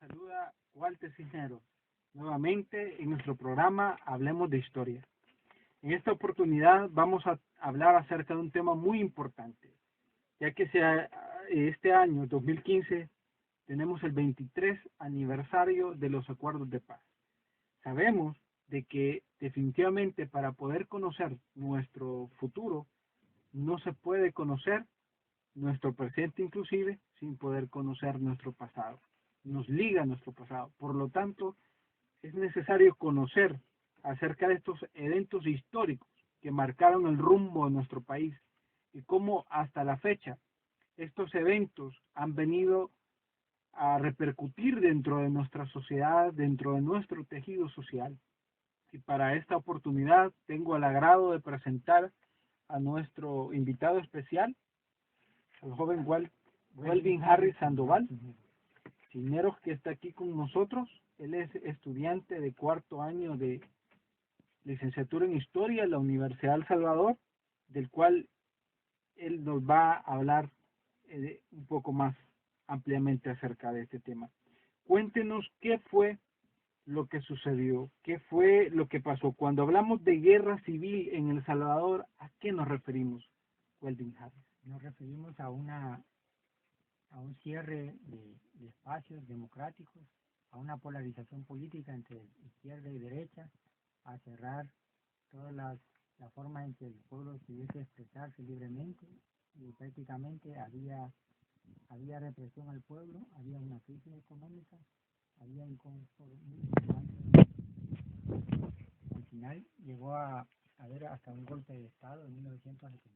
saluda Walter Cisneros, nuevamente en nuestro programa Hablemos de Historia. En esta oportunidad vamos a hablar acerca de un tema muy importante, ya que este año 2015 tenemos el 23 aniversario de los acuerdos de paz. Sabemos de que definitivamente para poder conocer nuestro futuro no se puede conocer nuestro presente inclusive sin poder conocer nuestro pasado. Nos liga a nuestro pasado. Por lo tanto, es necesario conocer acerca de estos eventos históricos que marcaron el rumbo de nuestro país y cómo hasta la fecha estos eventos han venido a repercutir dentro de nuestra sociedad, dentro de nuestro tejido social. Y para esta oportunidad tengo el agrado de presentar a nuestro invitado especial, el joven Welvin Harris Sandoval Cisneros, que está aquí con nosotros. Él es estudiante de cuarto año de licenciatura en Historia en la Universidad de El Salvador, del cual él nos va a hablar un poco más ampliamente acerca de este tema. Cuéntenos qué fue lo que sucedió, qué fue lo que pasó. Cuando hablamos de guerra civil en El Salvador, ¿a qué nos referimos, Welvin Harris? Nos referimos a un cierre de espacios democráticos, a una polarización política entre izquierda y derecha, a cerrar toda la forma en que el pueblo pudiese expresarse libremente, y prácticamente había represión al pueblo, había una crisis económica, había inconformismo. Al final llegó a haber hasta un golpe de Estado en 1979.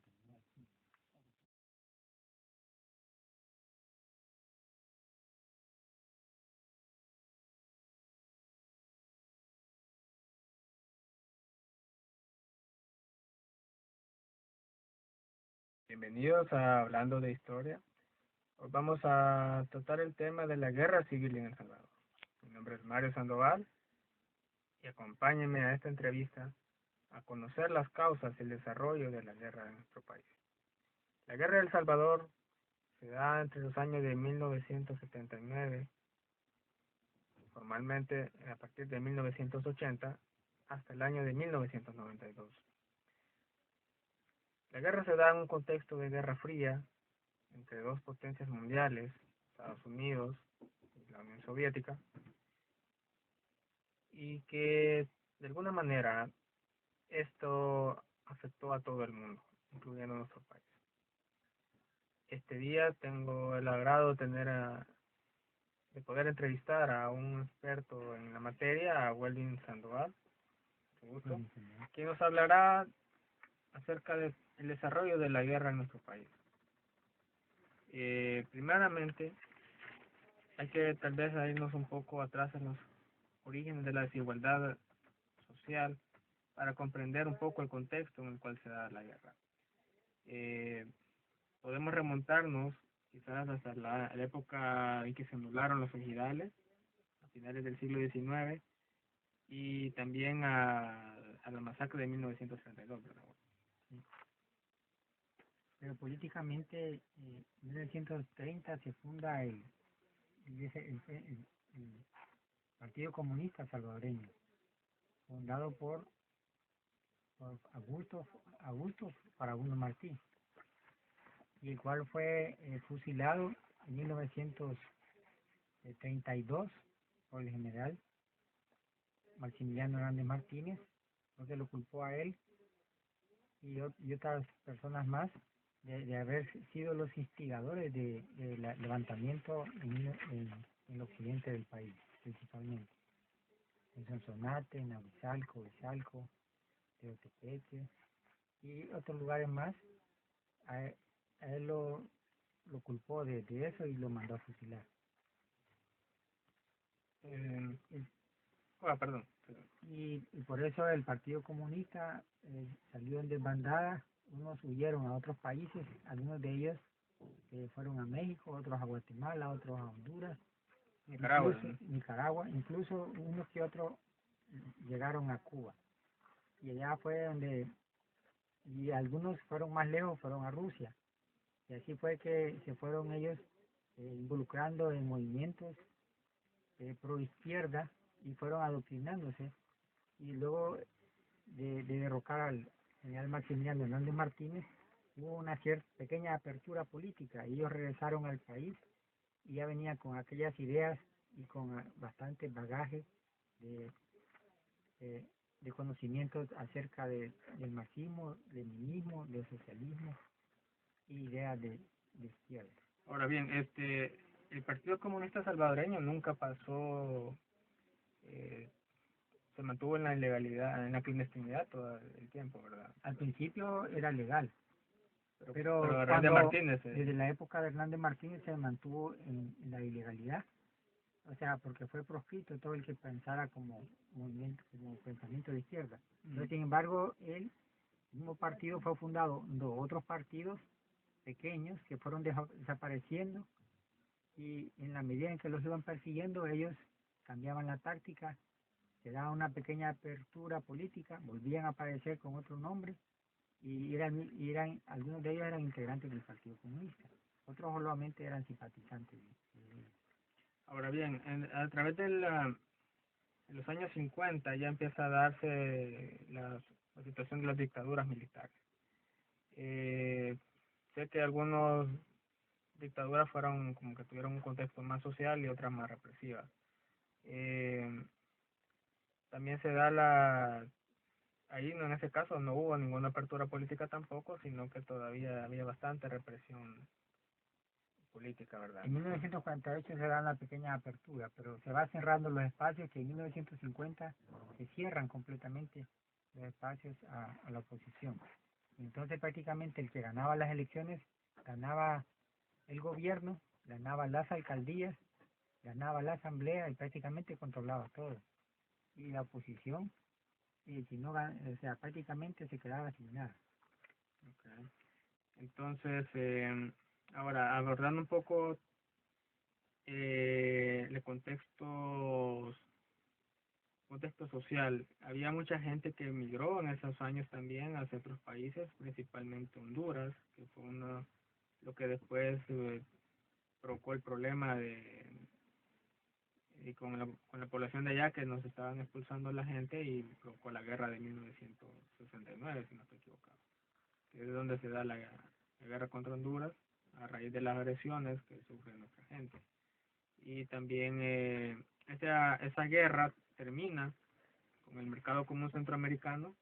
Bienvenidos a Hablando de Historia. Hoy vamos a tratar el tema de la guerra civil en El Salvador. Mi nombre es Mario Sandoval y acompáñenme a esta entrevista a conocer las causas y el desarrollo de la guerra en nuestro país. La guerra de El Salvador se da entre los años de 1979, formalmente a partir de 1980, hasta el año de 1992. La guerra se da en un contexto de guerra fría entre dos potencias mundiales, Estados Unidos y la Unión Soviética, y que de alguna manera esto afectó a todo el mundo, incluyendo nuestro país. Este día tengo el agrado de poder entrevistar a un experto en la materia, a Welvin Sandoval, quien nos hablará acerca del desarrollo de la guerra en nuestro país. Primeramente, hay que tal vez irnos un poco atrás en los orígenes de la desigualdad social para comprender un poco el contexto en el cual se da la guerra. Podemos remontarnos quizás hasta la época en que se anularon los ejidales, a finales del siglo XIX, y también a la masacre de 1932, ¿verdad? Pero políticamente, en 1930 se funda el Partido Comunista Salvadoreño, fundado por Augusto Farabundo Martí, y el cual fue fusilado en 1932 por el general Maximiliano Hernández Martínez, porque lo culpó a él y otras personas más de haber sido los instigadores del levantamiento en el occidente del país, principalmente en Sonsonate, en Aguizalco, Izalco, Teotepeque y otros lugares más. A él lo culpó de eso y lo mandó a fusilar. Perdón. Y por eso el Partido Comunista salió en desbandada. Unos huyeron a otros países, algunos de ellos fueron a México, otros a Guatemala, otros a Honduras, Nicaragua, incluso unos que otros llegaron a Cuba. Y allá fue donde, y algunos fueron más lejos, fueron a Rusia. Y así fue que se fueron ellos involucrando en movimientos pro izquierda y fueron adoctrinándose. Y luego de derrocar al general Maximiliano Hernández Martínez, hubo una cierta pequeña apertura política. Ellos regresaron al país y ya venían con aquellas ideas y con bastante bagaje de, de, de conocimientos acerca del marxismo, leninismo, del socialismo y ideas de izquierda. Ahora bien, el Partido Comunista Salvadoreño nunca pasó, se mantuvo en la ilegalidad, en la clandestinidad todo el tiempo, ¿verdad? Al principio era legal, Pero Hernández cuando Martínez, desde la época de Hernández Martínez se mantuvo en la ilegalidad, o sea, porque fue proscrito todo el que pensara como movimiento, como pensamiento de izquierda. Pero, sin embargo, el mismo partido fue fundado otros partidos pequeños que fueron desapareciendo, y en la medida en que los iban persiguiendo, ellos cambiaban la táctica, se daba una pequeña apertura política, volvían a aparecer con otro nombre, y algunos de ellos eran integrantes del Partido Comunista, otros solamente eran simpatizantes. Ahora bien, a través de los años 50 ya empieza a darse la situación de las dictaduras militares. Sé que algunas dictaduras fueron como que tuvieron un contexto más social y otras más represivas. También se da ahí en ese caso no hubo ninguna apertura política tampoco, sino que todavía había bastante represión política, ¿verdad? En 1948 se da la pequeña apertura, pero se va cerrando los espacios, que en 1950 se cierran completamente los espacios a la oposición. Entonces prácticamente el que ganaba las elecciones ganaba el gobierno, ganaba las alcaldías, ganaba la asamblea y prácticamente controlaba todo. Y la oposición, y si no, o sea, prácticamente se quedaba sin nada. Okay. Entonces, ahora abordando un poco el contexto social, había mucha gente que emigró en esos años también hacia otros países, principalmente Honduras, que fue lo que después provocó el problema y con la población de allá que nos estaban expulsando la gente y provocó la guerra de 1969, si no estoy equivocado, que es donde se da la guerra contra Honduras a raíz de las agresiones que sufre nuestra gente. Y también esa guerra termina con el mercado común centroamericano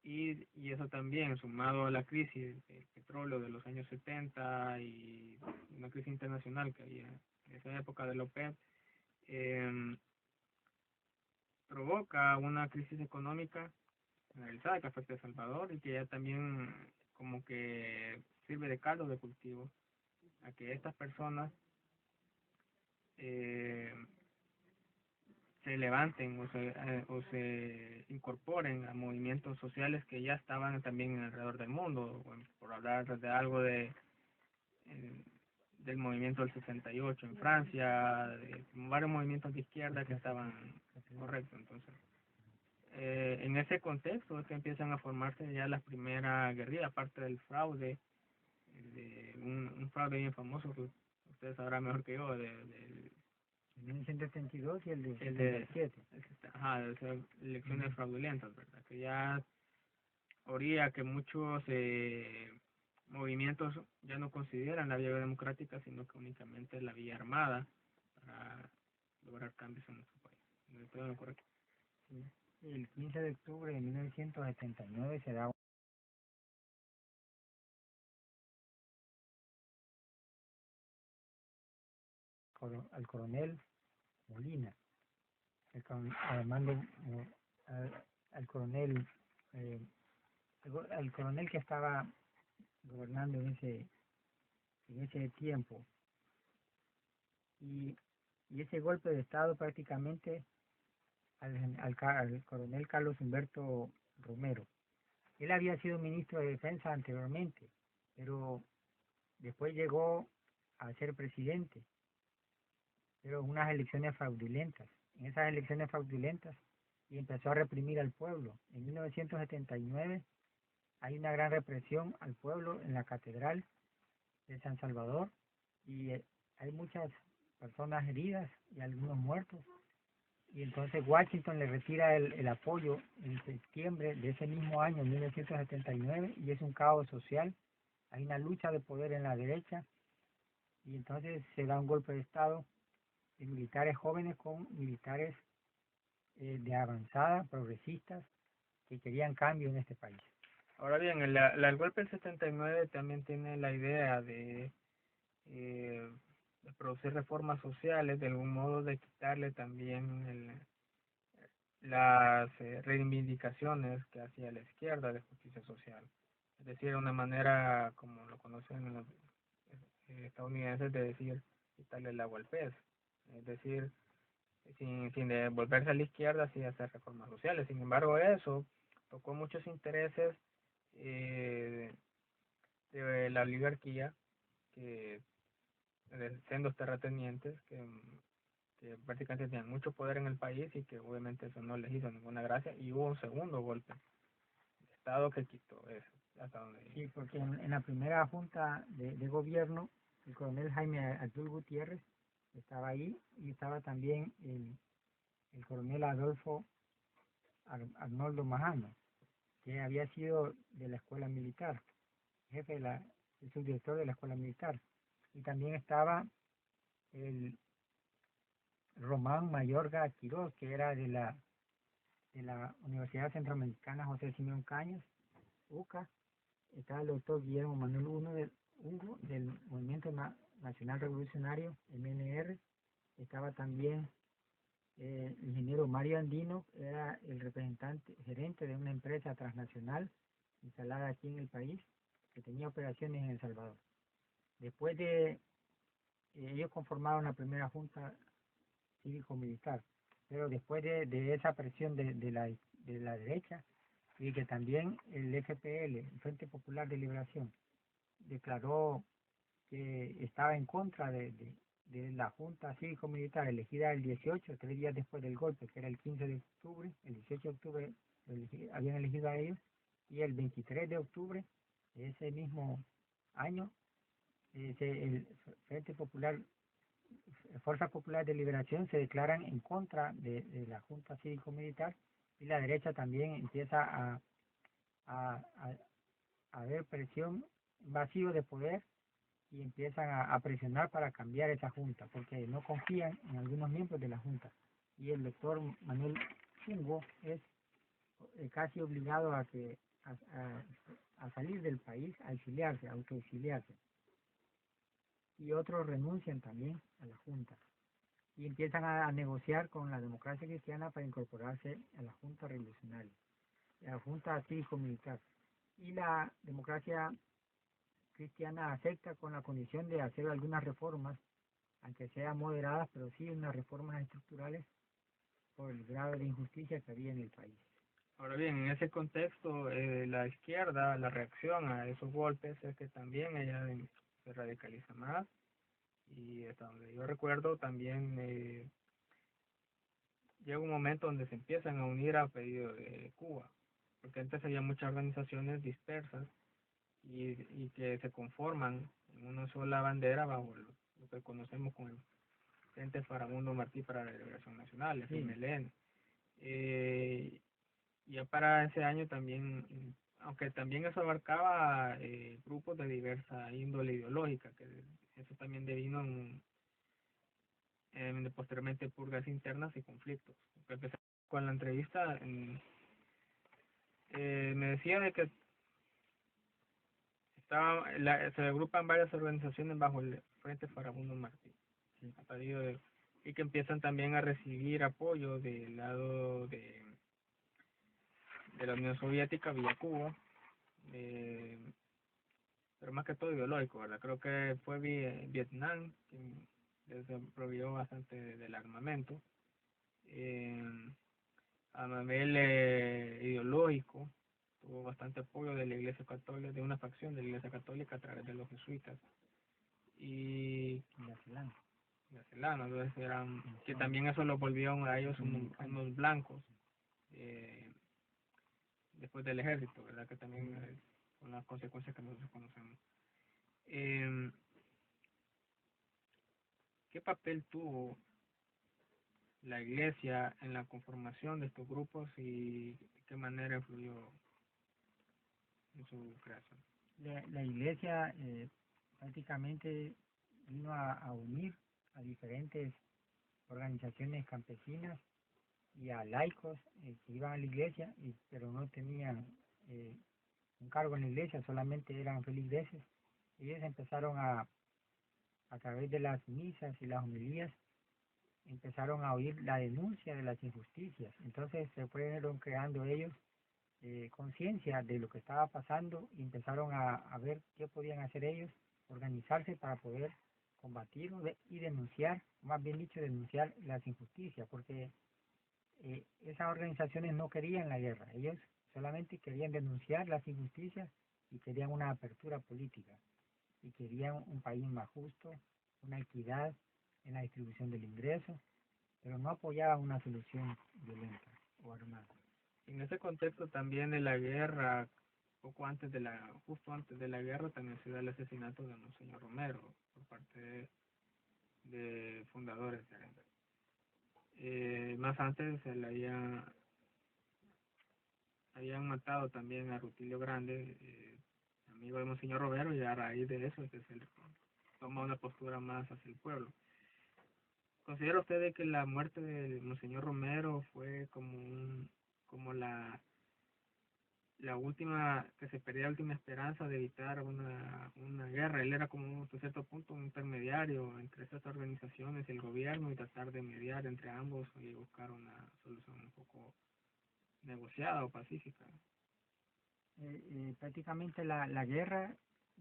y eso también sumado a la crisis del petróleo de los años 70 y una crisis internacional que había en esa época de la OPEP, provoca una crisis económica generalizada que afecta a El Salvador y que ya también como que sirve de caldo de cultivo a que estas personas se levanten o se incorporen a movimientos sociales que ya estaban también alrededor del mundo, bueno, por hablar de algo del movimiento del 68 en Francia, de varios movimientos de izquierda que estaban correctos. Entonces, en ese contexto es que empiezan a formarse ya las primeras guerrillas, aparte del fraude, de un fraude bien famoso que ustedes sabrán mejor que yo, El 1972 y el de el de 77. de esas elecciones fraudulentas, ¿verdad? Que ya orilla que muchos movimientos ya no consideran la vía democrática, sino que únicamente la vía armada para lograr cambios en nuestro país. ¿No estoy en lo correcto? Sí. El 15 de octubre de 1979 se da al coronel Molina, al coronel, al coronel que estaba gobernando en ese tiempo. Y ese golpe de Estado prácticamente al coronel Carlos Humberto Romero. Él había sido ministro de Defensa anteriormente, pero después llegó a ser presidente, pero en unas elecciones fraudulentas. En esas elecciones fraudulentas y empezó a reprimir al pueblo. En 1979 hay una gran represión al pueblo en la Catedral de San Salvador y hay muchas personas heridas y algunos muertos. Y entonces Washington le retira el apoyo en septiembre de ese mismo año, 1979, y es un caos social. Hay una lucha de poder en la derecha, y entonces se da un golpe de Estado de militares jóvenes con militares de avanzada, progresistas, que querían cambio en este país. Ahora bien, el golpe del 79 también tiene la idea de producir reformas sociales, de algún modo de quitarle también las reivindicaciones que hacía la izquierda de justicia social. Es decir, una manera, como lo conocen los estadounidenses, de decir, quitarle el agua al pez. Es decir, sin volverse a la izquierda, sí hacer reformas sociales. Sin embargo, eso tocó muchos intereses de la oligarquía, que de sendos terratenientes, que prácticamente tenían mucho poder en el país y que obviamente eso no les hizo ninguna gracia, y hubo un segundo golpe de Estado que quitó eso, hasta donde... Sí, porque en la primera junta de gobierno, el coronel Jaime Abdul Gutiérrez estaba ahí, y estaba también el coronel Adolfo Arnoldo Majano, que había sido de la escuela militar, jefe el subdirector de la escuela militar. Y también estaba el Román Mayorga Quiroz, que era de la Universidad Centroamericana José Simeón Cañas, UCA. Estaba el doctor Guillermo Manuel Hugo del Movimiento Nacional Revolucionario, MNR. Estaba también el ingeniero Mario Andino, que era el representante, gerente de una empresa transnacional instalada aquí en el país, que tenía operaciones en El Salvador. Después de ellos conformaron la primera junta cívico-militar, pero después de esa presión de la derecha, y que también el FPL, el Frente Popular de Liberación, declaró que estaba en contra de la Junta Cívico-Militar elegida el 18, 3 días después del golpe, que era el 15 de octubre, el 18 de octubre habían elegido a ellos, y el 23 de octubre de ese mismo año, el Frente Popular, Fuerza Popular de Liberación, se declaran en contra de la Junta Cívico-Militar, y la derecha también empieza a, a ver presión, vacío de poder, y empiezan a presionar para cambiar esa junta, porque no confían en algunos miembros de la junta. Y el doctor Manuel Hugo es casi obligado a salir del país, a exiliarse, a autoexiliarse. Y otros renuncian también a la junta. Y empiezan a negociar con la democracia cristiana para incorporarse a la junta revolucionaria, a la junta cívico-militar. Y la democracia cristiana acepta con la condición de hacer algunas reformas, aunque sean moderadas, pero sí unas reformas estructurales por el grado de injusticia que había en el país. Ahora bien, en ese contexto, la izquierda, la reacción a esos golpes es que también ella se radicaliza más, y hasta donde yo recuerdo también llega un momento donde se empiezan a unir a pedido de Cuba, porque antes había muchas organizaciones dispersas y que se conforman en una sola bandera bajo lo que conocemos como el Frente Farabundo Martí para la Liberación Nacional, el FMLN. Ya para ese año también, aunque también eso abarcaba grupos de diversa índole ideológica, que eso también devino posteriormente purgas internas y conflictos. Empecé con la entrevista, me decía de que se agrupan varias organizaciones bajo el Frente Farabundo Martí, y que empiezan también a recibir apoyo del lado de la Unión Soviética vía Cuba, pero más que todo ideológico, ¿verdad? Creo que fue Vietnam quien les proveyó bastante del armamento. A nivel ideológico, tuvo bastante apoyo de la Iglesia Católica, de una facción de la Iglesia Católica a través de los jesuitas y Gacelano, entonces eran, que también eso lo volvieron a ellos unos blancos después del ejército, ¿verdad? Que también con las consecuencias que nosotros conocemos. ¿qué papel tuvo la iglesia en la conformación de estos grupos y de qué manera influyó en su creación? La iglesia prácticamente vino a unir a diferentes organizaciones campesinas y a laicos que iban a la iglesia, pero no tenían un cargo en la iglesia, solamente eran feligreses. Ellos empezaron a través de las misas y las homilías, empezaron a oír la denuncia de las injusticias. Entonces se fueron creando ellos conciencia de lo que estaba pasando y empezaron a ver qué podían hacer ellos, organizarse para poder combatir y denunciar, más bien dicho, denunciar las injusticias, porque esas organizaciones no querían la guerra, ellos solamente querían denunciar las injusticias y querían una apertura política y querían un país más justo, una equidad en la distribución del ingreso, pero no apoyaban una solución violenta o armada. En ese contexto también de la guerra, justo antes de la guerra, también se da el asesinato de Monseñor Romero por parte de fundadores de Arena. Más antes se le habían matado también a Rutilio Grande, amigo de Monseñor Romero, y a raíz de eso es que se le toma una postura más hacia el pueblo. ¿Considera usted de que la muerte de Monseñor Romero fue como la última, que se perdía la última esperanza de evitar una guerra? Él era como hasta cierto punto un intermediario entre estas organizaciones y el gobierno y tratar de mediar entre ambos y buscar una solución un poco negociada o pacífica. Prácticamente la guerra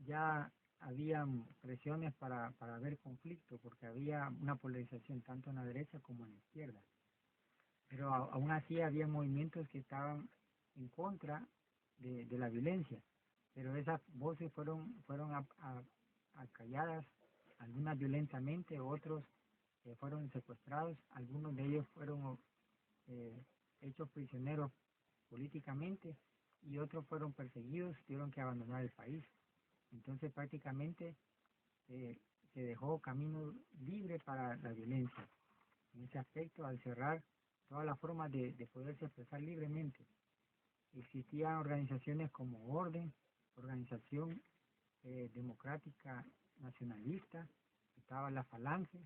ya había presiones para haber conflicto, porque había una polarización tanto en la derecha como en la izquierda. Pero aún así había movimientos que estaban en contra de la violencia, pero esas voces fueron acalladas, algunas violentamente, otros fueron secuestrados, algunos de ellos fueron hechos prisioneros políticamente y otros fueron perseguidos, tuvieron que abandonar el país. Entonces prácticamente se dejó camino libre para la violencia. En ese aspecto, al cerrar todas las formas de poderse expresar libremente, existían organizaciones como Orden, Organización Democrática Nacionalista, estaba la Falange,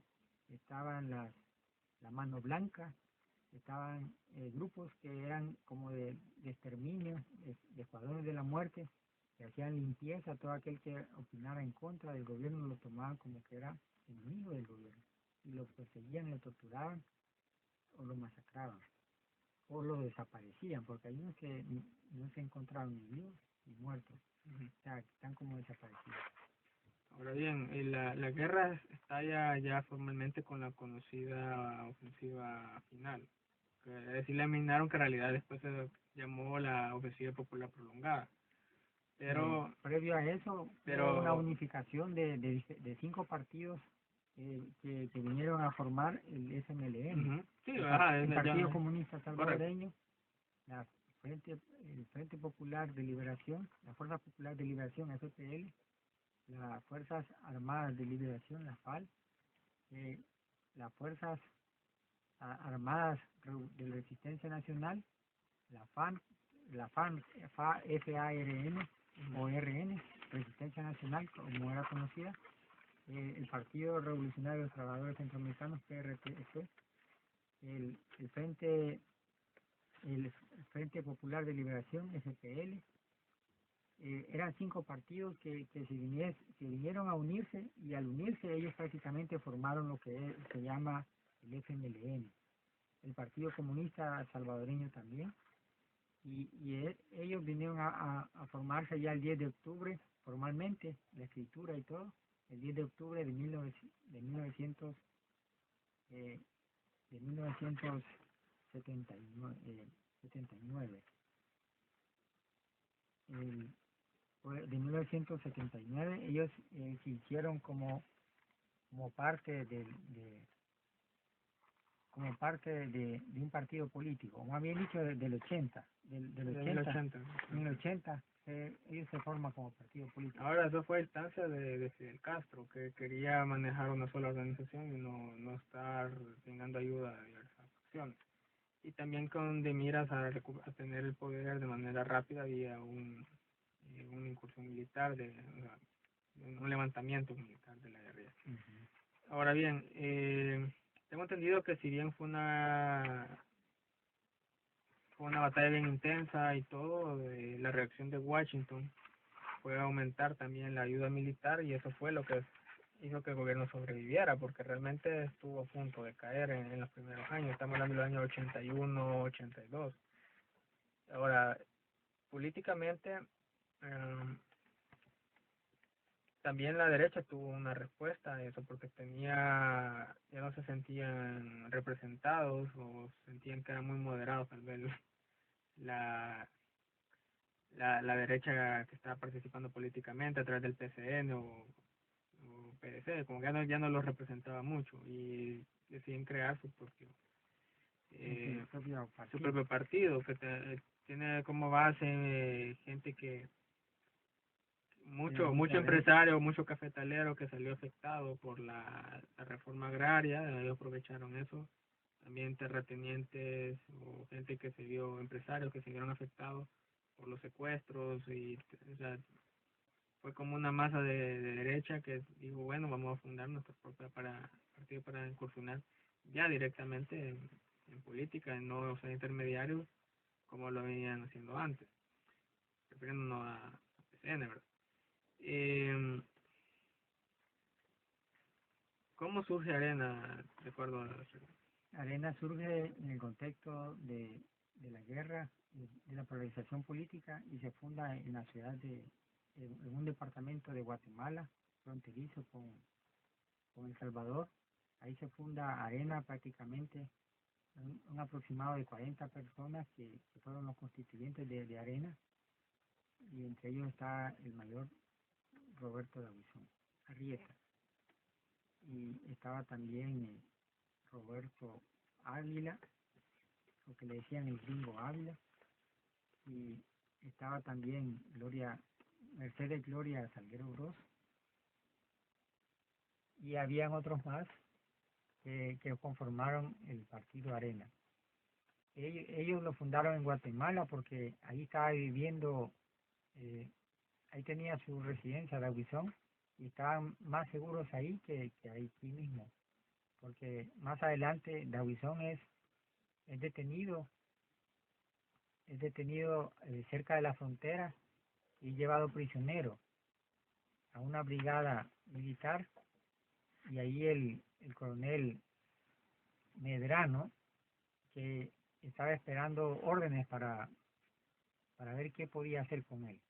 estaban la Mano Blanca, estaban grupos que eran como de exterminio, de escuadrones de la muerte, que hacían limpieza. Todo aquel que opinara en contra del gobierno lo tomaban como que era enemigo del gobierno y lo perseguían, lo torturaban o lo masacraban o lo desaparecían, porque hay unos que no se encontraban ni vivos ni muertos, o sea, que están como desaparecidos. Ahora bien, la guerra estalla ya formalmente con la conocida ofensiva final. Es decir, le minaron que en realidad después se llamó la ofensiva popular prolongada. Pero previo a eso, hubo una unificación de 5 partidos que vinieron a formar el FMLN, sí, el Partido Comunista Salvadoreño, el Frente Popular de Liberación, la Fuerza Popular de Liberación, FPL, las Fuerzas Armadas de Liberación, la FAL, las Fuerzas Armadas de la Resistencia Nacional, la FARN, FARN o RN, Resistencia Nacional, como era conocida, el Partido Revolucionario de los Trabajadores Centroamericanos, PRTC, el Frente Popular de Liberación, FPL. Eran 5 partidos que vinieron a unirse, y al unirse ellos prácticamente formaron lo que se llama el FMLN, el Partido Comunista Salvadoreño también, y ellos vinieron a formarse ya el 10 de octubre formalmente, la escritura y todo, el 10 de octubre de 1979. De 1979 ellos se hicieron como parte como parte de un partido político, o más bien dicho del 80, del Desde el 80, 80. en el 80 ellos se forman como partido político. Ahora, eso fue a instancia de Fidel Castro, que quería manejar una sola organización y no estar teniendo ayuda de diversas facciones. Y también con de miras a tener el poder de manera rápida vía una incursión militar, o sea, un levantamiento militar de la guerrilla. Ahora bien, tengo entendido que si bien fue una batalla bien intensa y todo, la reacción de Washington fue aumentar también la ayuda militar y eso fue lo que hizo que el gobierno sobreviviera, porque realmente estuvo a punto de caer en los primeros años. Estamos hablando de los años 81, 82. Ahora, políticamente, también la derecha tuvo una respuesta a eso, porque ya no se sentían representados o sentían que eran muy moderados tal vez la, la derecha que estaba participando políticamente a través del PCN o PDC, como que ya no los representaba mucho y deciden crear su propio partido que tiene como base gente que mucho empresario, mucho cafetalero que salió afectado por la reforma agraria, ellos aprovecharon eso, también terratenientes o gente que se vio, empresarios que se vieron afectados por los secuestros y o sea, fue como una masa de derecha que dijo, bueno, vamos a fundar nuestro propio partido para incursionar ya directamente en política, no ser intermediarios como lo venían haciendo antes, refiriéndonos a PCN, ¿verdad? ¿Cómo surge Arena, de acuerdo a Arena surge en el contexto de la guerra, de la polarización política y se funda en la ciudad en un departamento de Guatemala, fronterizo con El Salvador. Ahí se funda Arena prácticamente, un aproximado de 40 personas que fueron los constituyentes de Arena, y entre ellos está el mayor Roberto Davison Arrieta, y estaba también Roberto Ávila, lo que le decían el gringo Ávila, y estaba también Mercedes Gloria Salguero Bros, y habían otros más que conformaron el partido Arena. Ellos lo fundaron en Guatemala porque ahí estaba viviendo, ahí tenía su residencia Davison, y estaban más seguros ahí que aquí mismo, porque más adelante Davison es detenido cerca de la frontera y llevado prisionero a una brigada militar, y ahí el coronel Medrano, que estaba esperando órdenes para ver qué podía hacer con él.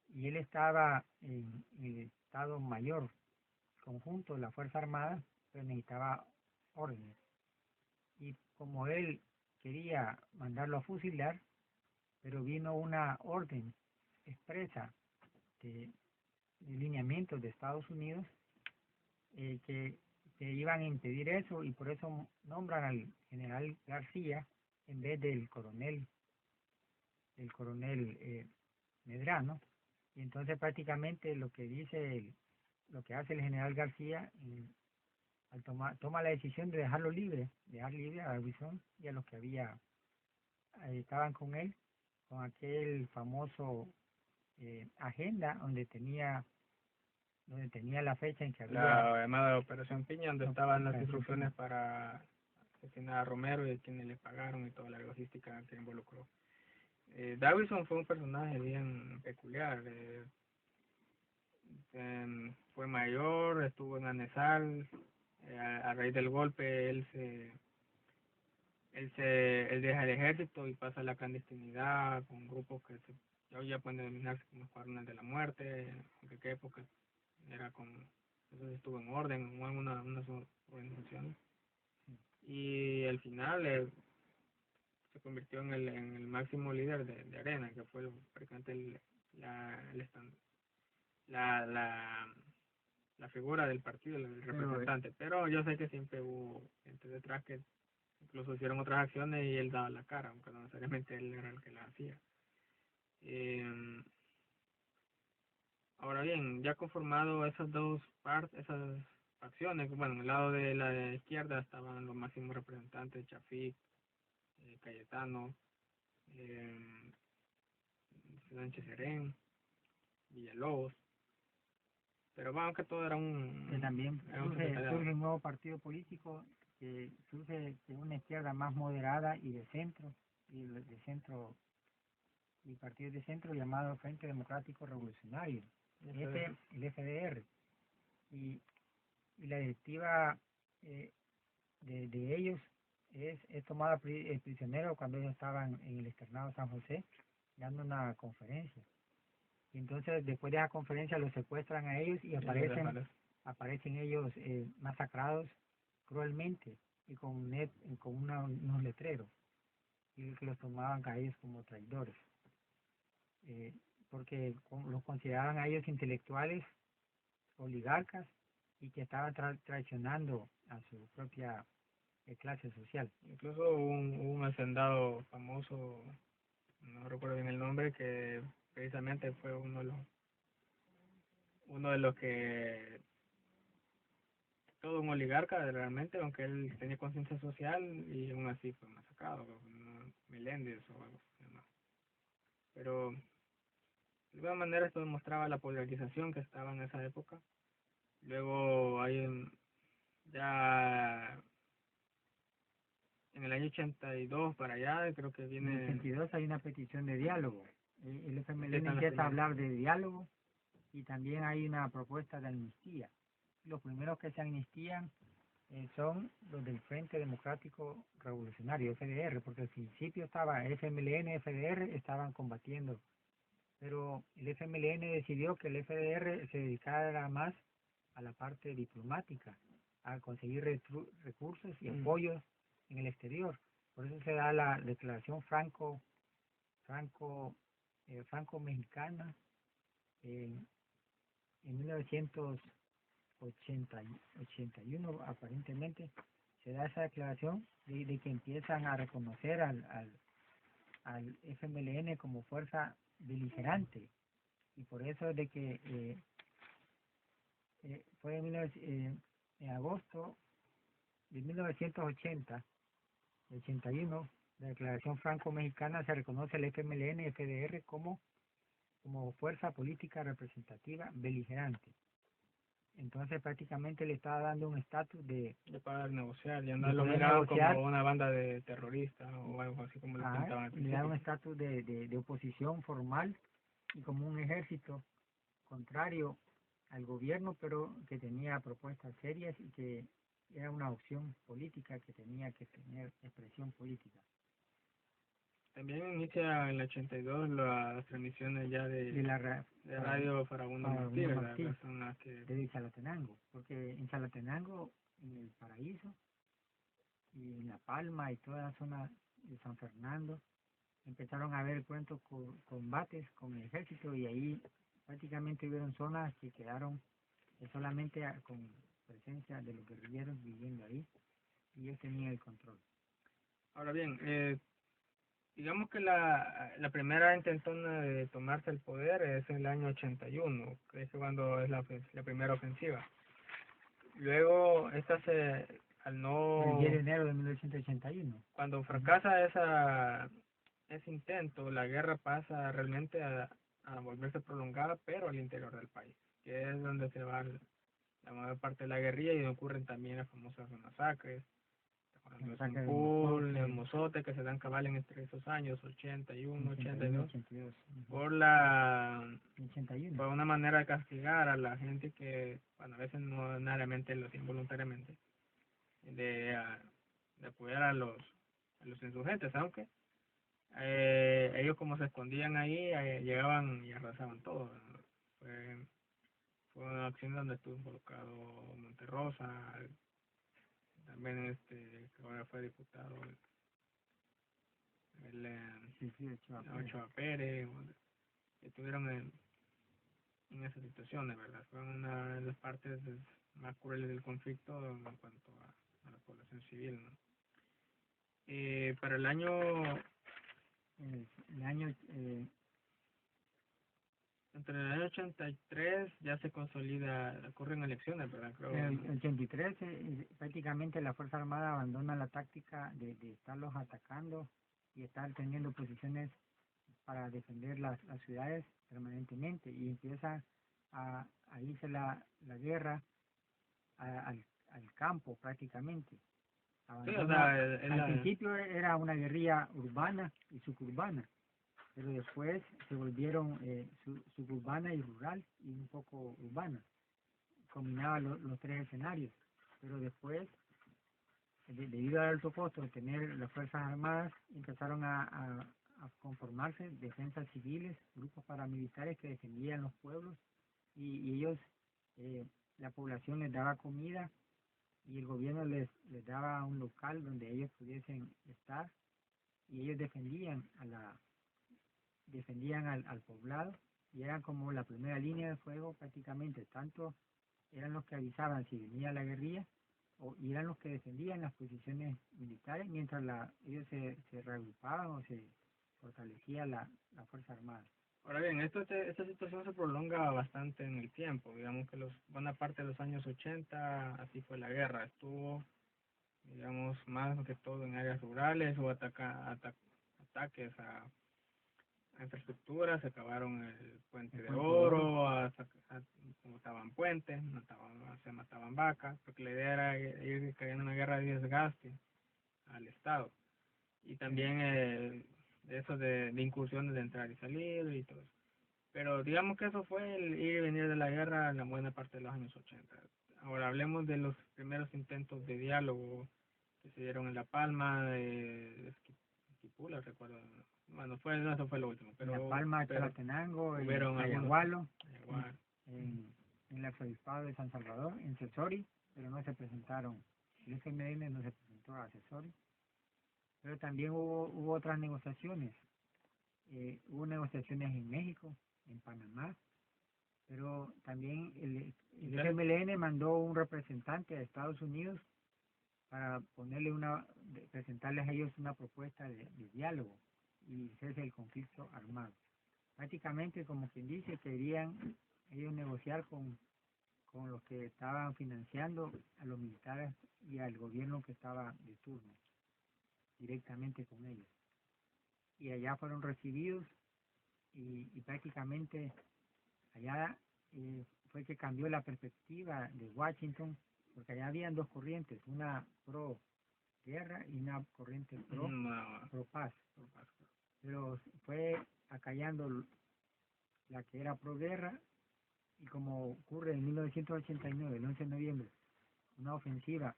Y él estaba en el Estado Mayor Conjunto de la Fuerza Armada, pero necesitaba órdenes. Y como él quería mandarlo a fusilar, pero vino una orden expresa de lineamientos de Estados Unidos que iban a impedir eso, y por eso nombran al general García en vez del coronel Medrano. Y entonces prácticamente lo que hace el general García toma la decisión de dejar libre a Davison y a los que estaban con él, con aquel famoso agenda donde tenía la fecha en que había la llamada Operación Piña, donde estaban las instrucciones para asesinar a Romero y a quienes le pagaron y toda la logística que involucró. Davison fue un personaje bien peculiar. Fue mayor, estuvo en Anesal, a raíz del golpe él deja el ejército y pasa a la clandestinidad con grupos que ya pueden denominarse como escuadrones de la muerte, en qué época eso estuvo en orden, o en unas organizaciones. Y al final se convirtió en el máximo líder de Arena, que fue prácticamente la la figura del partido, el representante. Pero yo sé que siempre hubo gente detrás que incluso hicieron otras acciones y él daba la cara, aunque no necesariamente él era el que las hacía. Ahora bien, ya conformado esas dos partes, esas facciones, bueno, en el lado de la izquierda estaban los máximos representantes, Chafik, Cayetano, eh, Sánchez Serén, Villalobos, pero bueno, que todo era Que también era un surge un nuevo partido político que surge de una izquierda más moderada y de centro, y de centro y partidos de centro llamado Frente Democrático Revolucionario, el FDR. Y la directiva de ellos es tomada prisionero cuando ellos estaban en el externado San José dando una conferencia. Y entonces después de esa conferencia los secuestran a ellos y aparecen ellos masacrados cruelmente y con unos letreros y que los tomaban a ellos como traidores. Porque los consideraban a ellos intelectuales, oligarcas, y que estaban traicionando a su propia clase social. Incluso un hacendado famoso, no recuerdo bien el nombre, que precisamente fue uno de los que, todo un oligarca realmente, aunque él tenía conciencia social y aún así fue masacrado, Meléndez o algo así. Pero de alguna manera esto demostraba la polarización que estaba en esa época. Luego ya en el año 82 para allá, creo que viene... En el 82 hay una petición de diálogo. El FMLN empieza a hablar de diálogo y también hay una propuesta de amnistía. Los primeros que se amnistían son los del Frente Democrático Revolucionario, FDR, porque al principio estaba FMLN, FDR, estaban combatiendo, pero el FMLN decidió que el FDR se dedicara más a la parte diplomática, a conseguir recursos y apoyos en el exterior. Por eso se da la declaración franco-mexicana en 1981 aparentemente. Se da esa declaración de que empiezan a reconocer al FMLN como fuerza beligerante, y por eso es de que fue en agosto de 1981, la declaración franco-mexicana, se reconoce el FMLN y FDR como fuerza política representativa beligerante. Entonces prácticamente le estaba dando un estatus de poder negociar, ya no lo miraban como una banda de terroristas o algo así como lo pintaban al principio. Le da un estatus de oposición formal y como un ejército contrario al gobierno, pero que tenía propuestas serias y que era una opción política que tenía que tener expresión política. También inicia en el 82 las transmisiones ya de radio Farabundo Martí, de Chalatenango, porque en Chalatenango, en el Paraíso y en La Palma y toda la zona de San Fernando empezaron a haber combates con el ejército, y ahí prácticamente hubieron zonas que quedaron solamente con presencia de los guerrilleros viviendo ahí, y ellos tenían el control. Ahora bien, digamos que la primera intentona de tomarse el poder es en el año 81, que es cuando es la primera ofensiva. Luego, al no... El 10 de enero de 1981. Cuando fracasa ese intento, la guerra pasa realmente a volverse prolongada, pero al interior del país, que es donde se va la mayor parte de la guerrilla, y ocurren también las famosas masacres. El Mozote, que se dan cabal entre esos años, 81, 82, por una manera de castigar a la gente que, bueno, a veces no necesariamente lo hacen voluntariamente, de apoyar a los insurgentes, aunque ellos, como se escondían ahí, llegaban y arrasaban todo. Fue una acción donde estuvo involucrado Monterrosa, también que ahora fue diputado Ochoa Pérez, estuvieron en esas situaciones, ¿verdad? Fue una de las partes más crueles del conflicto en cuanto a la población civil, ¿no? Para el año el año entre el año 83 ya se consolida, ocurren elecciones, ¿verdad? Creo. en el 83 prácticamente la Fuerza Armada abandona la táctica de estarlos atacando y estar teniendo posiciones para defender las ciudades permanentemente y empieza a irse la guerra al campo prácticamente. Sí, o Abandona, sea, al principio era una guerrilla urbana y suburbana, pero después se volvieron suburbana y rural y un poco urbana. Combinaba los tres escenarios, pero después, debido al alto costo de tener las Fuerzas Armadas, empezaron a conformarse defensas civiles, grupos paramilitares que defendían los pueblos y ellos, la población les daba comida y el gobierno les daba un local donde ellos pudiesen estar y ellos defendían al poblado y eran como la primera línea de fuego prácticamente, tanto eran los que avisaban si venía la guerrilla y eran los que defendían las posiciones militares mientras ellos se reagrupaban o se fortalecía la Fuerza Armada. Ahora bien, esta situación se prolonga bastante en el tiempo. Digamos que buena parte de los años 80, así fue la guerra. Estuvo, digamos, más que todo en áreas rurales o ataques a infraestructuras. Se acabaron el puente de Oro, mataban puentes, se mataban vacas, porque la idea era ir cayendo en una guerra de desgaste al Estado. Y también de eso de incursiones de entrar y salir y todo eso. Pero digamos que eso fue el ir y venir de la guerra en la buena parte de los años 80. Ahora hablemos de los primeros intentos de diálogo que se dieron en La Palma, de Esquipula, recuerdo. Bueno, eso fue lo último. Pero, en La Palma, Chalatenango, hubieron en Ayagualo, algunos, en el arzobispado de San Salvador, en Cesori, pero no se presentaron. El FMLN no se presentó a Cesori. Pero también hubo otras negociaciones. Hubo negociaciones en México, en Panamá, pero también el FMLN mandó un representante a Estados Unidos para presentarles a ellos una propuesta de diálogo y cese del conflicto armado. Prácticamente, como quien dice, querían ellos negociar con los que estaban financiando a los militares y al gobierno que estaba de turno, directamente con ellos. Y allá fueron recibidos y prácticamente allá fue que cambió la perspectiva de Washington, porque allá habían dos corrientes, una pro guerra y una corriente pro paz. Pero fue acallando la que era pro guerra y como ocurre en 1989, el 11 de noviembre, una ofensiva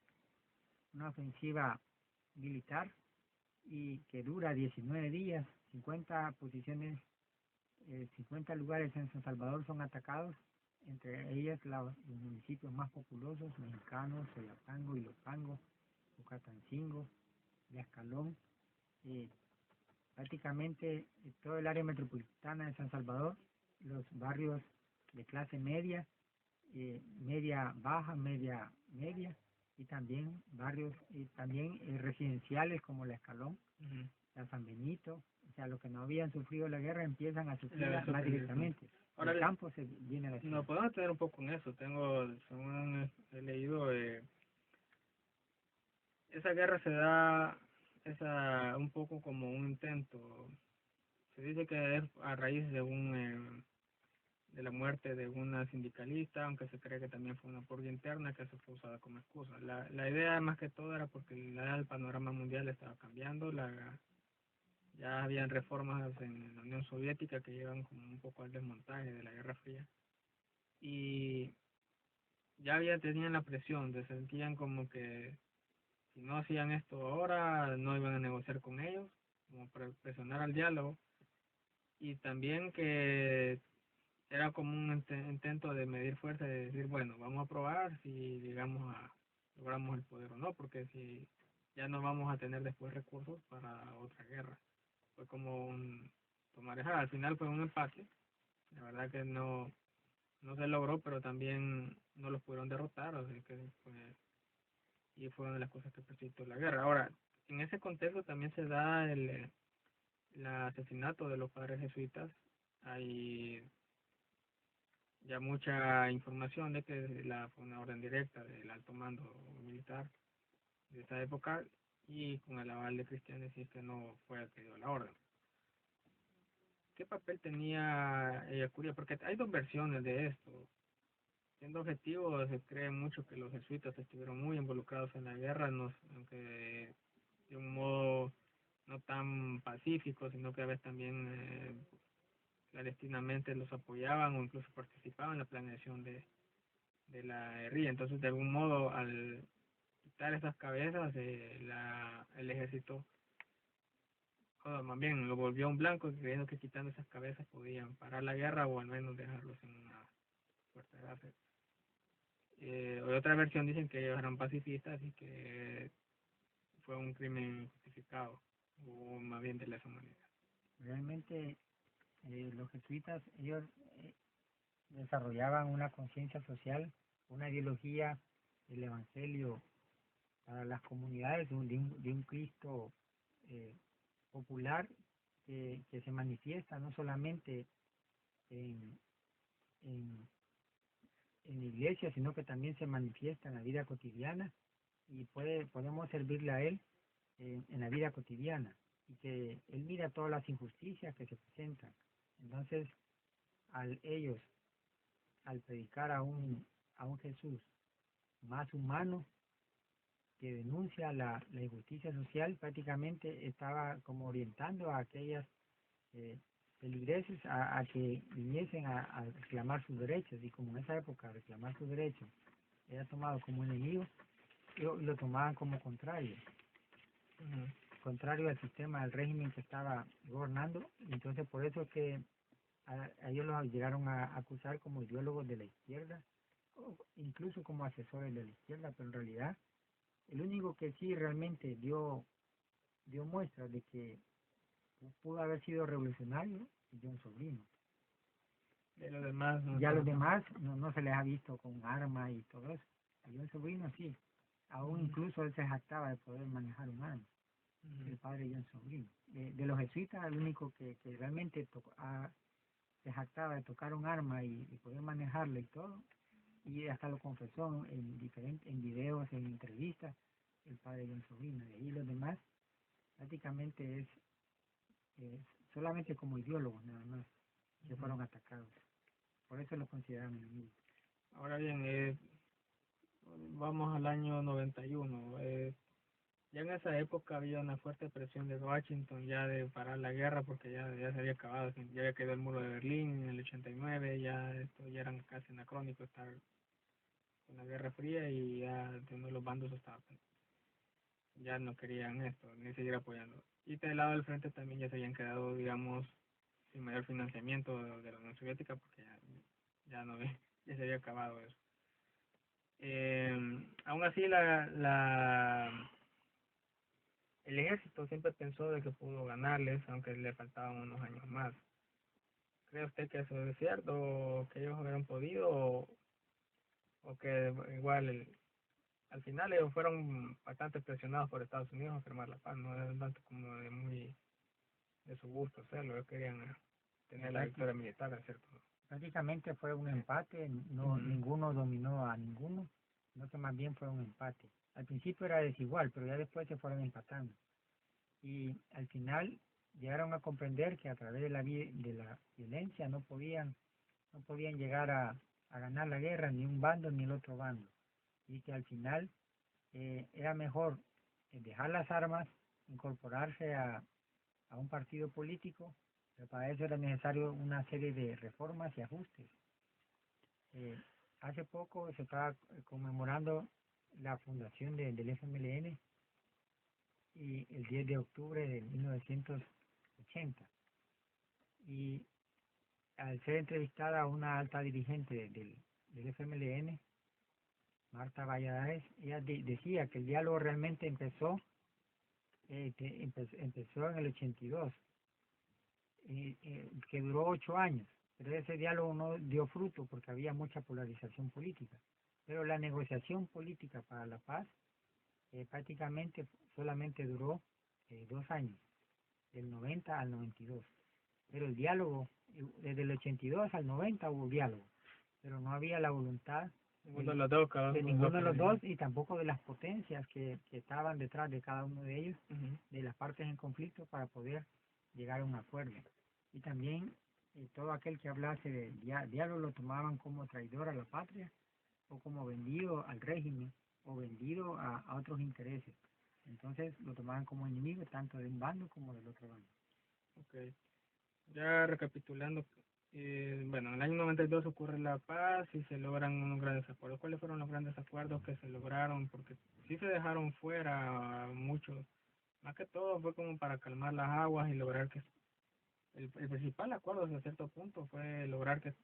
militar y que dura 19 días, 50 posiciones, 50 lugares en San Salvador son atacados, entre ellas los municipios más populosos, Mexicanos, Soyapango, Ilopango, Ucatancingo, Yaxcalón, prácticamente todo el área metropolitana de San Salvador, los barrios de clase media, media baja, media y también barrios residenciales como la Escalón, la San Benito, o sea, los que no habían sufrido la guerra empiezan a sufrirla más directamente. Ahora el campo se viene a la ciudad. No podemos tener un poco en eso. Según he leído, esa guerra se da un poco como un intento. Se dice que es a raíz de la muerte de una sindicalista, aunque se cree que también fue una purga interna que se fue usada como excusa. La idea más que todo era porque el panorama mundial estaba cambiando, ya habían reformas en la Unión Soviética que llevan como un poco al desmontaje de la Guerra Fría y tenían la presión, sentían como que si no hacían esto ahora no iban a negociar con ellos, como para presionar al diálogo, y también que era como un intento de medir fuerza, de decir, bueno, vamos a probar si logramos el poder o no, porque si ya no vamos a tener después recursos para otra guerra. Fue como tomar esa, al final fue un empate, la verdad que no no se logró, pero también no los pudieron derrotar, o sea que y fue una de las cosas que precipitó la guerra. Ahora, en ese contexto también se da el asesinato de los padres jesuitas. Hay ya mucha información de que fue una orden directa del alto mando militar de esa época y con el aval de Cristianes y que no fue adquirido la orden. ¿Qué papel tenía Curia? Porque hay dos versiones de esto. Siendo objetivo, se cree mucho que los jesuitas estuvieron muy involucrados en la guerra, aunque de un modo no tan pacífico, sino que a veces también clandestinamente los apoyaban o incluso participaban en la planeación de la guerrilla. Entonces, de algún modo, al quitar esas cabezas, el ejército, más bien, lo volvió un blanco, creyendo que quitando esas cabezas podían parar la guerra o al menos dejarlos en una fuerte base. Otra versión dicen que ellos eran pacifistas y que fue un crimen justificado o más bien de lesa humanidad. Realmente los jesuitas, ellos desarrollaban una conciencia social, una ideología del Evangelio para las comunidades de un Cristo popular que se manifiesta no solamente en, en, en la iglesia, sino que también se manifiesta en la vida cotidiana y podemos servirle a Él en la vida cotidiana y que Él mira todas las injusticias que se presentan. Entonces, ellos, al predicar a un Jesús más humano, que denuncia la injusticia social, prácticamente estaba como orientando a aquellas feligreses a que viniesen a reclamar sus derechos, y como en esa época reclamar sus derechos era tomado como enemigo, lo tomaban como contrario, contrario al sistema, al régimen que estaba gobernando. Entonces por eso que a ellos los llegaron a acusar como ideólogos de la izquierda, o incluso como asesores de la izquierda, pero en realidad el único que sí realmente dio muestra de que pudo haber sido revolucionario es John Sobrino. De los demás, no, ya los demás no se les ha visto con armas y todo eso. A John Sobrino sí, aún incluso él se jactaba de poder manejar un arma, el padre John Sobrino. De los jesuitas, el único que realmente se jactaba de tocar un arma y poder manejarlo y todo, y hasta lo confesó en videos, en entrevistas, el padre John Sobrino. De ahí los demás prácticamente es solamente como ideólogos nada más que fueron atacados. Por eso lo consideran enemigos. Ahora bien, vamos al año 91. Ya en esa época había una fuerte presión de Washington ya de parar la guerra porque ya se había acabado, ya había quedado el muro de Berlín en el 89, ya esto ya eran casi anacrónico estar con la Guerra Fría y ya de uno de los bandos ya no querían esto, ni seguir apoyando. Y del lado del frente también ya se habían quedado, digamos, sin mayor financiamiento de la Unión Soviética porque ya no ya se había acabado eso. Aún así el ejército siempre pensó de que pudo ganarles, aunque le faltaban unos años más. ¿Cree usted que eso es cierto, o que ellos hubieran podido, o que igual al final ellos fueron bastante presionados por Estados Unidos a firmar la paz? No era tanto como de su gusto hacerlo, ellos querían tener la victoria militar, ¿cierto? Prácticamente fue un empate, no ninguno dominó a ninguno, sino que más bien fue un empate. Al principio era desigual, pero ya después se fueron empatando. Y al final llegaron a comprender que a través de la violencia no podían llegar a ganar la guerra, ni un bando ni el otro bando. Y que al final era mejor dejar las armas, incorporarse a un partido político, pero para eso era necesario una serie de reformas y ajustes. Hace poco se estaba conmemorando la fundación del FMLN y el 10 de octubre de 1980. Y al ser entrevistada a una alta dirigente del FMLN, Marta Valladares, ella decía que el diálogo realmente empezó en el 82, que duró 8 años, pero ese diálogo no dio fruto porque había mucha polarización política. Pero la negociación política para la paz prácticamente solamente duró 2 años, del 90 al 92. Pero el diálogo, desde el 82 al 90 hubo diálogo, pero no había la voluntad Ninguno de los dos, cada de uno ninguno de los quería. dos y tampoco de las potencias que estaban detrás de cada uno de ellos, Ujú. de las partes en conflicto, para poder llegar a un acuerdo. Y también todo aquel que hablase de diálogo lo tomaban como traidor a la patria o como vendido al régimen o vendido a otros intereses. Entonces lo tomaban como enemigo tanto de un bando como del otro bando. Okay. Ya recapitulando, bueno, en el año 92 ocurre la paz y se logran unos grandes acuerdos. ¿Cuáles fueron los grandes acuerdos que se lograron? Porque sí se dejaron fuera muchos. Más que todo fue como para calmar las aguas y lograr que el principal acuerdo hasta cierto punto fue lograr que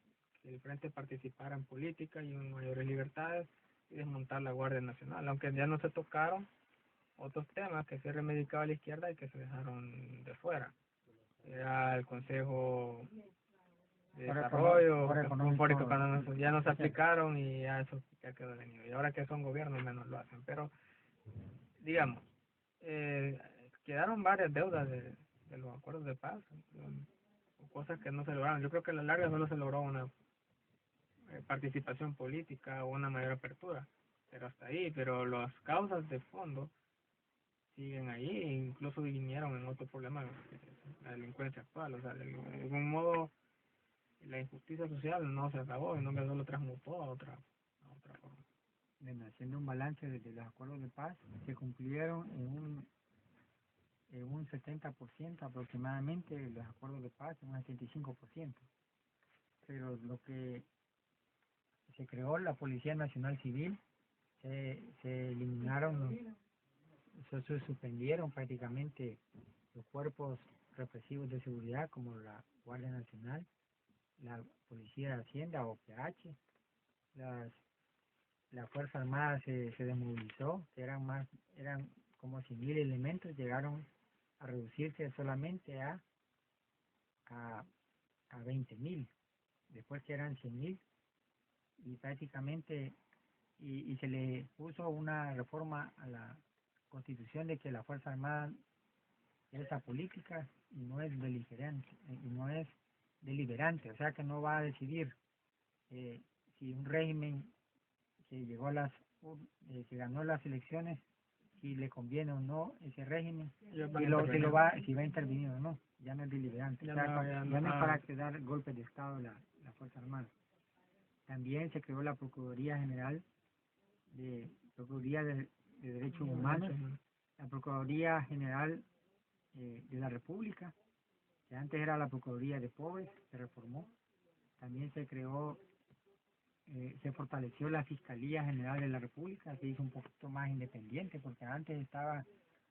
el Frente participara en política y en mayores libertades y desmontar la Guardia Nacional, aunque ya no se tocaron otros temas que se reivindicaba a la izquierda y que se dejaron de fuera. Era el Consejo de Desarrollo, Económico, cuando ya no se aplicaron y ya eso ya quedó venido. Y ahora que son gobiernos menos lo hacen. Pero, digamos, quedaron varias deudas de los acuerdos de paz, cosas que no se lograron. Yo creo que a la larga solo se logró una participación política o una mayor apertura, pero hasta ahí. Pero las causas de fondo siguen ahí e incluso vinieron en otro problema, la delincuencia actual. O sea, de algún modo la injusticia social no se acabó, sino que solo transmutó a otra forma. Bueno, haciendo un balance de los acuerdos de paz, se cumplieron en un 70% aproximadamente los acuerdos de paz, en un 75%. Pero lo que se creó la Policía Nacional Civil, se eliminaron, se suspendieron prácticamente los cuerpos represivos de seguridad como la Guardia Nacional, la Policía de Hacienda o PH, la Fuerza Armada se desmovilizó, que eran como 100.000 elementos, llegaron a reducirse solamente a 20.000, después que eran 100.000, y prácticamente y se le puso una reforma a la Constitución de que la Fuerza Armada es apolítica y no es deliberante, o sea que no va a decidir si un régimen que llegó a que ganó las elecciones, si le conviene o no ese régimen, si va a intervenir o no, ya no es deliberante, ya no es para dar golpes de Estado la Fuerza Armada. También se creó la Procuraduría de Derechos Humanos, la Procuraduría General de la República, que antes era la Procuraduría de Pobres, se reformó. También se fortaleció la Fiscalía General de la República, se hizo un poquito más independiente, porque antes estaba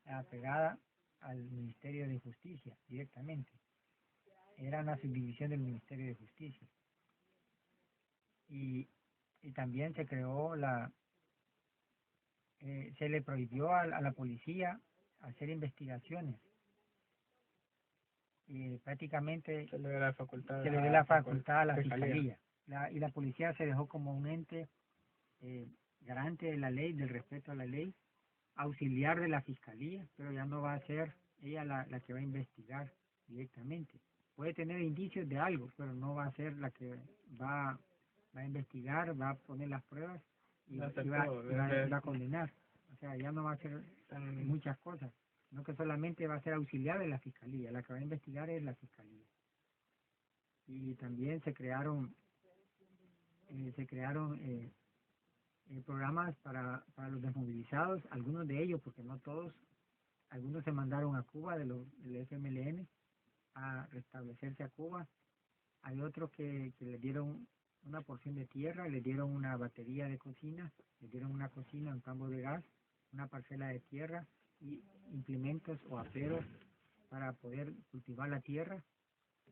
apegada al Ministerio de Justicia directamente. Era una subdivisión del Ministerio de Justicia. Y también se creó se le prohibió a la policía hacer investigaciones. Prácticamente se le dio la facultad a la Fiscalía. Y la policía se dejó como un ente garante de la ley, del respeto a la ley, auxiliar de la Fiscalía, pero ya no va a ser ella la que va a investigar directamente. Puede tener indicios de algo, pero no va a ser la que va a investigar, va a poner las pruebas y va a condenar. O sea, ya no va a hacer muchas cosas, no que solamente va a ser auxiliar de la Fiscalía, la que va a investigar es la Fiscalía. Y también se crearon programas para los desmovilizados, algunos de ellos, porque no todos, algunos se mandaron a Cuba del FMLN a restablecerse a Cuba. Hay otros que les dieron una porción de tierra, les dieron una batería de cocina, les dieron una cocina, un campo de gas, una parcela de tierra y implementos o aceros para poder cultivar la tierra.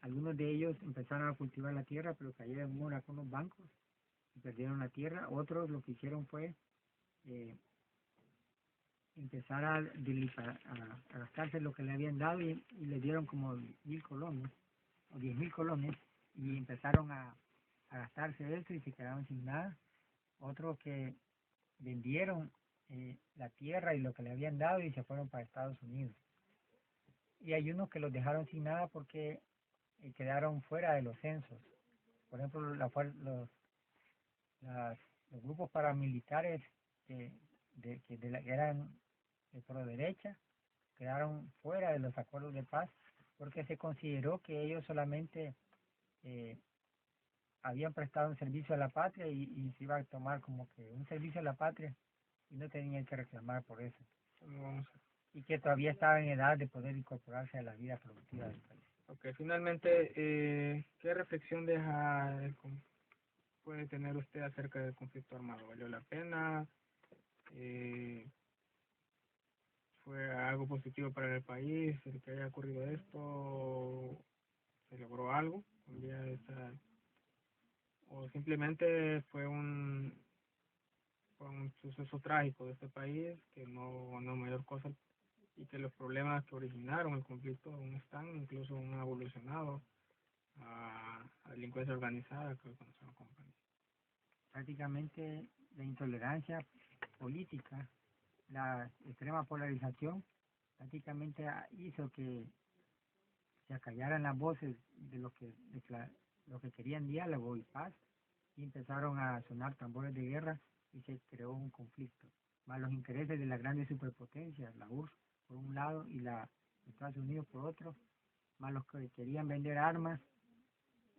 Algunos de ellos empezaron a cultivar la tierra, pero cayeron en mora con los bancos y perdieron la tierra. Otros lo que hicieron fue empezar a gastarse lo que le habían dado y le dieron como 1.000 colones o 10.000 colones y empezaron a gastarse eso y se quedaron sin nada. Otros que vendieron la tierra y lo que le habían dado y se fueron para Estados Unidos. Y hay unos que los dejaron sin nada porque quedaron fuera de los censos. Por ejemplo, los grupos paramilitares que eran de pro derecha quedaron fuera de los acuerdos de paz porque se consideró que ellos solamente eh, habían prestado un servicio a la patria y se iba a tomar como que un servicio a la patria y no tenían que reclamar por eso. ¿Cómo vamos a- Y que todavía estaban en edad de poder incorporarse a la vida productiva del país. Ok, finalmente, ¿qué reflexión puede tener usted acerca del conflicto armado? ¿Valió la pena? Eh, ¿Fue algo positivo para el país el que haya ocurrido esto? ¿Se logró algo? ¿O simplemente fue un suceso trágico de este país que no mayor cosa y que los problemas que originaron el conflicto aún están, incluso han evolucionado a delincuencia organizada que hoy conocemos como pandillas? Prácticamente la intolerancia política, la extrema polarización, prácticamente hizo que se acallaran las voces de los que querían diálogo y paz y empezaron a sonar tambores de guerra y se creó un conflicto. Más los intereses de las grandes superpotencias, la URSS por un lado y la Estados Unidos por otro, más los que querían vender armas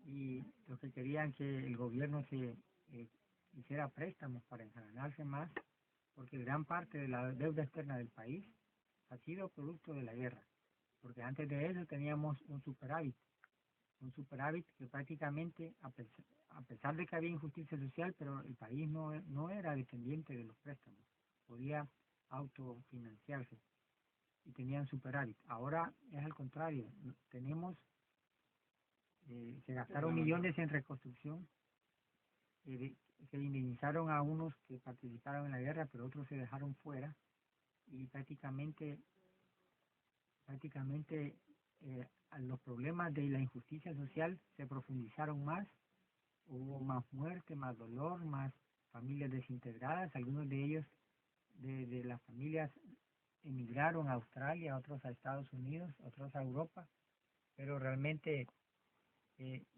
y los que querían que el gobierno se hiciera préstamos para enjalanarse más, porque gran parte de la deuda externa del país ha sido producto de la guerra, porque antes de eso teníamos un superávit que prácticamente, a pesar de que había injusticia social, pero el país no era dependiente de los préstamos, podía autofinanciarse y tenían superávit. Ahora es al contrario, tenemos, se gastaron millones en reconstrucción, se indemnizaron a unos que participaron en la guerra, pero otros se dejaron fuera y prácticamente a los problemas de la injusticia social se profundizaron más, hubo más muerte, más dolor, más familias desintegradas, algunos de ellos de las familias emigraron a Australia, otros a Estados Unidos, otros a Europa, pero realmente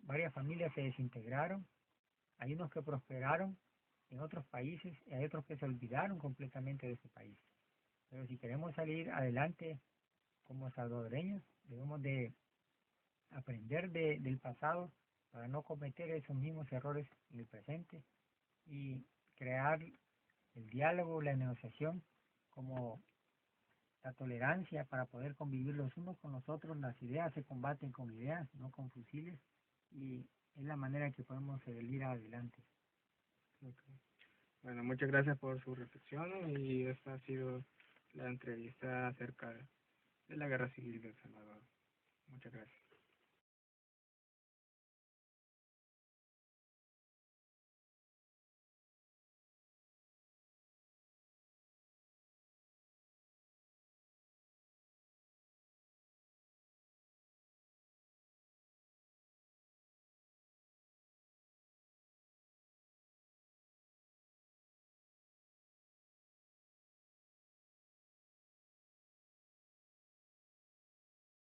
varias familias se desintegraron, hay unos que prosperaron en otros países y hay otros que se olvidaron completamente de ese país. Pero si queremos salir adelante como salvadoreños, debemos de aprender del pasado para no cometer esos mismos errores en el presente y crear el diálogo, la negociación, como la tolerancia para poder convivir los unos con los otros. Las ideas se combaten con ideas, no con fusiles, y es la manera que podemos seguir adelante. Okay. Bueno, muchas gracias por su reflexión y esta ha sido la entrevista acerca de la Guerra Civil de El Salvador. Muchas gracias.